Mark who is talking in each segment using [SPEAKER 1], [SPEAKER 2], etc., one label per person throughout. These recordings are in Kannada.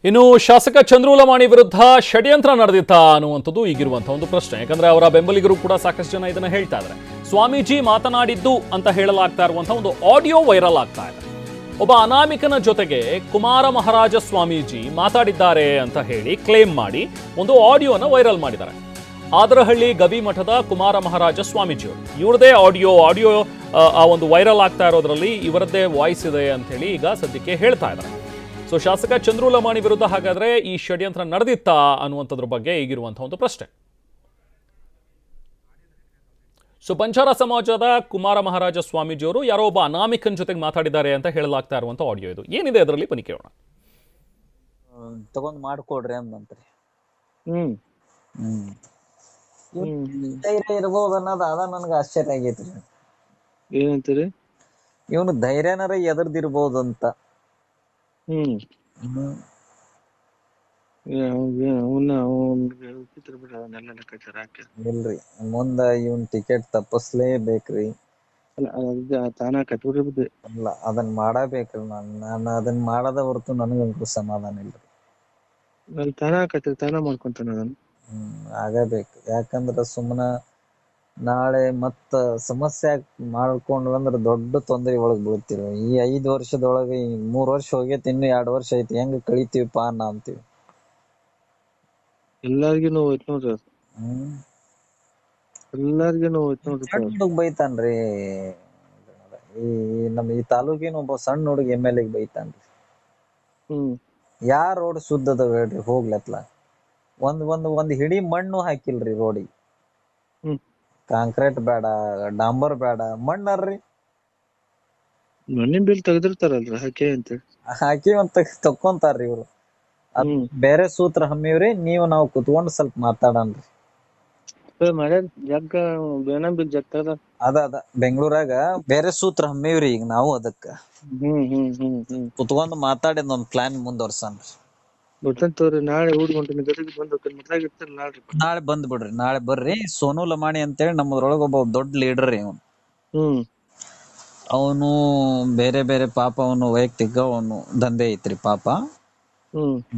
[SPEAKER 1] ಇನ್ನು ಶಾಸಕ ಚಂದ್ರು ಲಮಾಣಿ ವಿರುದ್ಧ ಷಡ್ಯಂತ್ರ ನಡೆದಿತ್ತಾ ಅನ್ನುವಂಥದ್ದು ಈಗಿರುವಂತಹ ಒಂದು ಪ್ರಶ್ನೆ. ಯಾಕಂದ್ರೆ ಅವರ ಬೆಂಬಲಿಗರು ಕೂಡ ಸಾಕಷ್ಟು ಜನ ಇದನ್ನ ಹೇಳ್ತಾ ಇದ್ದಾರೆ. ಸ್ವಾಮೀಜಿ ಮಾತನಾಡಿದ್ದು ಅಂತ ಹೇಳಲಾಗ್ತಾ ಇರುವಂತಹ ಒಂದು ಆಡಿಯೋ ವೈರಲ್ ಆಗ್ತಾ ಇದೆ. ಒಬ್ಬ ಅನಾಮಿಕನ ಜೊತೆಗೆ ಕುಮಾರ ಮಹಾರಾಜ ಸ್ವಾಮೀಜಿ ಮಾತಾಡಿದ್ದಾರೆ ಅಂತ ಹೇಳಿ ಕ್ಲೇಮ್ ಮಾಡಿ ಒಂದು ಆಡಿಯೋನ ವೈರಲ್ ಮಾಡಿದ್ದಾರೆ. ಆದರಹಳ್ಳಿ ಗವಿ ಮಠದ ಕುಮಾರ ಮಹಾರಾಜ ಸ್ವಾಮೀಜಿಯವರು ಇವ್ರದೇ ಆಡಿಯೋ ಆ ಒಂದು ವೈರಲ್ ಆಗ್ತಾ ಇರೋದ್ರಲ್ಲಿ ಇವರದ್ದೇ ವಾಯ್ಸ್ ಇದೆ ಅಂತ ಹೇಳಿ ಈಗ ಸದ್ಯಕ್ಕೆ ಹೇಳ್ತಾ ಇದ್ದಾರೆ. ಸೊ ಶಾಸಕ ಚಂದ್ರು ಲಮಾಣಿ ವಿರುದ್ಧ ಹಾಗಾದ್ರೆ ಈ ಷಡ್ಯಂತ್ರ ನಡೆದಿತ್ತಾ ಅನ್ನುವಂಥದ್ರ ಬಗ್ಗೆ ಈಗಿರುವಂತಹ ಒಂದು ಪ್ರಶ್ನೆ. ಸೊ ಬಂಜಾರ ಸಮಾಜದ ಕುಮಾರ ಮಹಾರಾಜ ಸ್ವಾಮೀಜಿಯವರು ಯಾರೋ ಒಬ್ಬ ಅನಾಮಿಕನ ಜೊತೆಗೆ ಮಾತಾಡಿದ್ದಾರೆ ಅಂತ ಹೇಳಲಾಗ್ತಾ ಇರುವಂತಹ ಆಡಿಯೋ ಇದು. ಏನಿದೆ ಅದರಲ್ಲಿ ಬನ್ನಿ ಕೇಳೋಣ.
[SPEAKER 2] ತಗೊಂಡ್ ಮಾಡ್ಕೊಡ್ರಿ ಅಂದ್ರಿ. ಧೈರ್ಯ ಇರ್ಬೋದು ಅನ್ನೋದು ಅದ ನನ್ಗ ಆಶ್ಚರ್ಯ ಆಗೈತ್ರಿ.
[SPEAKER 3] ಏನಂತೀರಿ?
[SPEAKER 2] ಇವನು ಧೈರ್ಯನಾರ ಎದರ್ದಿರ್ಬೋದು ಅಂತ. ಇಲ್ರಿ, ಮುಂದ ಇವನ್ ಟಿಕೆಟ್ ತಪ್ಪಸ್ಲೇಬೇಕ್ರಿ.
[SPEAKER 3] ತಾನ ಕಟ್ಬಿಡ್ರಿ.
[SPEAKER 2] ಅಲ್ಲ, ಅದನ್ನ ಮಾಡಬೇಕ್ರಿ. ನಾನು ಅದನ್ನ ಮಾಡದ ಹೊರತು ನನಗಂತೂ ಸಮಾಧಾನ ಇಲ್ರಿ.
[SPEAKER 3] ತಾನ ಕಟ್ರಿ, ತಾನ ಮಾಡ್ಕೊಂತಾನ ಅದನ್ನ.
[SPEAKER 2] ಆಗಬೇಕು. ಯಾಕಂದ್ರ ಸುಮ್ಮನ ನಾಳೆ ಮತ್ತ ಸಮಸ್ಯೆ ಮಾಡ್ಕೊಂಡ್ವಿ ಅಂದ್ರ ದೊಡ್ಡ ತೊಂದರೆ ಒಳಗ್ ಬೀಳ್ತಿವಿ. ಈ 5 ವರ್ಷದೊಳಗೆ 3 ವರ್ಷ ಹೋಗೈತಿ, ಇನ್ನು 2 ವರ್ಷ ಐತಿ. ಹೆಂಗ್ ಕಳಿತೀವಿಪ್ಪ ಅನ್ನ ಅಂತೀವಿ.
[SPEAKER 3] ಎಲ್ಲಾರ್ಗು ಹೋಯ್ತು ನೋಡ್ರಿ. ಎಲ್ಲಾರ್ಗು ಹೋಯ್ತು ನೋಡ್ರಿ.
[SPEAKER 2] ಹುಡುಗ ಬೈತಾನ್ರಿ. ಈ ನಮ್ ಈ ತಾಲೂಕಿನ ಒಬ್ಬ ಸಣ್ಣ ಹುಡುಗ MLA ಬೈತಾನ್ರಿ. ಯಾರ್ ರೋಡ್ ಶುದ್ಧ ಅದಾವ ಹೇಳ್ರಿ ಹೋಗ್ಲತ್ಲ. ಒಂದ್ ಹಿಡಿ ಮಣ್ಣು ಹಾಕಿಲ್ರಿ ರೋಡಿಗೆ. ಕಾಂಕ್ರೀಟ್ ಬೇಡ, ಡಾಂಬರ್ ಬೇಡ, ಮಣ್ಣರ್ರಿ.
[SPEAKER 3] ಮಣ್ಣಿನ ಬಿಲ್ ತೆಗ್ದಿರ್ತಾರಲ್ರಿ ಹಾಕಿ ಅಂತ
[SPEAKER 2] ಹಾಕಿ ತಕ್ಕೊಂತಾರ್ರಿ ಇವ್ರು. ಬೇರೆ ಸೂತ್ರ ಹಮ್ಮಿವ್ರಿ, ನಾವು ಕುತ್ಕೊಂಡು ಸ್ವಲ್ಪ ಮಾತಾಡನ್ರಿ. ಅದ ಬೆಂಗಳೂರಾಗ ಬೇರೆ ಸೂತ್ರ ಹಮ್ಮಿವ್ರಿ. ಈಗ ನಾವು ಅದಕ್ಕ ಕುತ್ಕೊಂಡ್ ಮಾತಾಡಿದ್ ಒಂದ್ ಪ್ಲಾನ್ ಮುಂದುವರ್ಸನ್ರಿ.
[SPEAKER 3] ನಾಳೆ
[SPEAKER 2] ನಾಳೆ ಬಂದ್ ಬಿಡ್ರಿ. ನಾಳೆ ಬರ್ರಿ. ಸೋನು ಲಮಾಣಿ ಅಂತೇಳಿ ನಮ್ಮದ್ರೊಳಗ ಒಬ್ಬ ದೊಡ್ಡ ಲೀಡರ್ ರೀ ಅವನು. ಅವನು ಬೇರೆ ಬೇರೆ ಪಾಪ ಅವನು ವೈಯಕ್ತಿಕ ಅವನು ದಂಧೆ ಐತ್ರಿ ಪಾಪ.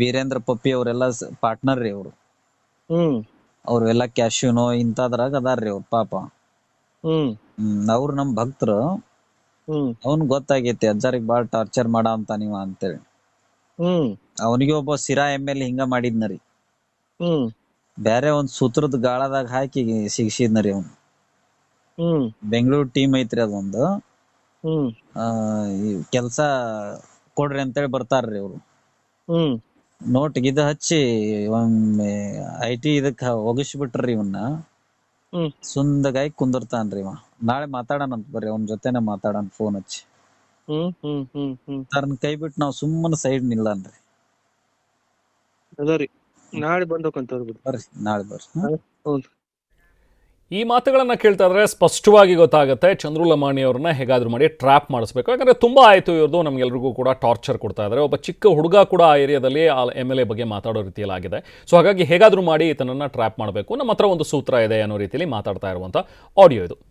[SPEAKER 2] ವೀರೇಂದ್ರ ಪಪ್ಪಿ ಅವರೆಲ್ಲ ಪಾರ್ಟ್ನರ್ ರೀ ಅವ್ರು. ಅವ್ರೆಲ್ಲಾ ಕ್ಯಾಶಿನೋ ಇಂತದ್ರಾಗ ಅದಾರ್ರಿ ಅವ್ರ ಪಾಪ. ಅವ್ರು ನಮ್ ಭಕ್ತರು. ಅವನ್ ಗೊತ್ತಾಗೈತಿ ಅಜ್ಜಾರಿಗೆ ಬಾಳ್ ಟಾರ್ಚರ್ ಮಾಡ ಅಂತ ನೀವ ಅಂತೇಳಿ. ಅವನಿಗೆ ಒಬ್ಬ ಸಿರಾ MLA ಹಿಂಗ ಮಾಡಿದ್ನರಿ. ಬ್ಯಾರೆ ಒಂದ್ ಸೂತ್ರದ ಗಾಳದಾಗ ಹಾಕಿ ಸಿಗಿಸಿದ್ನರಿ ಅವನು. ಬೆಂಗಳೂರು ಟೀಮ್ ಐತ್ರಿ ಅದೊಂದು. ಕೆಲ್ಸ ಕೊಡ್ರಿ ಅಂತೇಳಿ ಬರ್ತಾರ್ರಿ ಅವ್ರು. ನೋಟ್ ಗಿದ ಹಚ್ಚಿ ಒಮ್ಮೆ IT ಇದಕ್ ಹೋಗಿಸ್ಬಿಟ್ರಿ ಇವನ್ನ. ಸುಂದಗಾಯಿ ಕುಂದಿರ್ತಾನ್ರಿ ಇವ. ನಾಳೆ ಮಾತಾಡೋಣಂತ ಬರ್ರಿ, ಅವನ ಜೊತೆನೆ ಮಾತಾಡೋಣ ಫೋನ್ ಹಚ್ಚಿ. ತರ್ನ ಕೈ ಬಿಟ್ಟು ನಾವ್ ಸುಮ್ಮನೆ ಸೈಡ್ ನಿಲ್ಲನ್ರಿ.
[SPEAKER 3] ನಾಳೆ ಬಂದೋಕಂತ
[SPEAKER 2] ಬರ್ರಿ, ನಾಳೆ ಬರ್ರಿ.
[SPEAKER 1] ಈ ಮಾತುಗಳನ್ನ ಕೇಳ್ತಾ ಇದ್ರೆ ಸ್ಪಷ್ಟವಾಗಿ ಗೊತ್ತಾಗುತ್ತೆ ಚಂದ್ರು ಲಮಾಣಿ ಅವ್ರನ್ನ ಹೇಗಾದ್ರೂ ಮಾಡಿ ಟ್ರ್ಯಾಪ್ ಮಾಡಿಸ್ಬೇಕು. ಯಾಕಂದ್ರೆ ತುಂಬಾ ಆಯ್ತು ಇವ್ರದ್ದು, ನಮ್ಗೆಲ್ರಿಗೂ ಕೂಡ ಟಾರ್ಚರ್ ಕೊಡ್ತಾ ಇದ್ದಾರೆ. ಒಬ್ಬ ಚಿಕ್ಕ ಹುಡುಗ ಕೂಡ ಆ ಏರಿಯಾದಲ್ಲಿ MLA ಬಗ್ಗೆ ಮಾತಾಡೋ ರೀತಿಯಲ್ಲಿ ಆಗಿದೆ. ಸೊ ಹಾಗಾಗಿ ಹೇಗಾದ್ರೂ ಮಾಡಿ ಈತನನ್ನ ಟ್ರ್ಯಾಪ್ ಮಾಡಬೇಕು, ನಮ್ಮ ಹತ್ರ ಒಂದು ಸೂತ್ರ ಇದೆ ಅನ್ನೋ ರೀತಿಯಲ್ಲಿ ಮಾತಾಡ್ತಾ ಇರುವಂತ ಆಡಿಯೋ ಇದು.